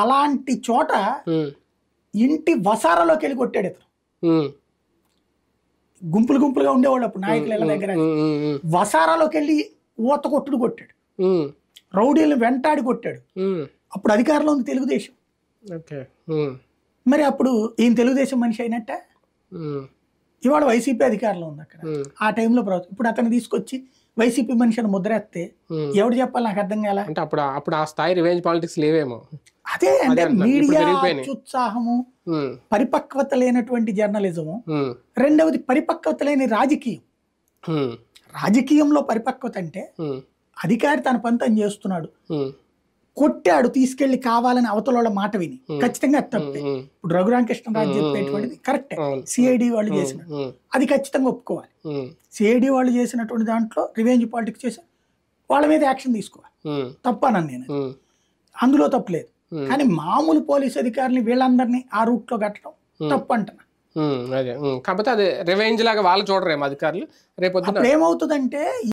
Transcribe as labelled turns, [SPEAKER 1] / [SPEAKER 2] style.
[SPEAKER 1] అలాంటి చోట ఇంటి వసారాలోకి వెళ్ళి కొట్టాడు ఇతను. గుంపులు గుంపులుగా ఉండేవాళ్ళు అప్పుడు నాయకుల ఇళ్ళ దగ్గర. వసారాలోకి వెళ్ళి ఊత కొట్టుడు కొట్టాడు, రౌడీలను వెంటాడి కొట్టాడు. అప్పుడు అధికారంలో ఉంది తెలుగుదేశం. మరి అప్పుడు ఈయన తెలుగుదేశం మనిషి అయినట్ట? ఇవాళ వైసీపీ అధికారంలో ఉంది అక్కడ. ఆ టైంలో ప్రభుత్వం ఇప్పుడు అతను తీసుకొచ్చి వైసీపీ మనిషి అని ముద్రేస్తే ఎవడు చెప్పాలి? నాకు అర్థం కాల.
[SPEAKER 2] అంటే అప్పుడు ఆ స్థాయి రివెంజ్ పాలిటిక్స్ లేవేమో.
[SPEAKER 1] అదే అంటే మీడియా అత్యుత్సాహము, పరిపక్వత లేనటువంటి జర్నలిజము, రెండవది పరిపక్వత లేని రాజకీయం. రాజకీయంలో పరిపక్వత అంటే అధికారి తన పని తను చేస్తున్నాడు, కొట్టాడు తీసుకెళ్లి కావాలని అవతల మాట విని, ఖచ్చితంగా తప్పే. ఇప్పుడు రఘురామకృష్ణరాజు చెప్పేటువంటిది కరెక్టే. సిఐడి వాళ్ళు చేసిన అది ఖచ్చితంగా ఒప్పుకోవాలి. సిఐడి వాళ్ళు చేసినటువంటి దాంట్లో రివెంజ్ పాలిటిక్స్ చేసి వాళ్ళ మీద యాక్షన్ తీసుకోవాలి, తప్పనని నేను, అందులో తప్పులేదు. కానీ మామూలు పోలీస్ అధికారులు వీళ్ళందరినీ ఆ రూట్ లో కట్టడం తప్పు అంటున్నా.
[SPEAKER 2] అదే కాకపోతే అదే రివెంజ్ లాగా వాళ్ళు చూడరేమో అధికారులు. రేపు ఏమవుతుందంటే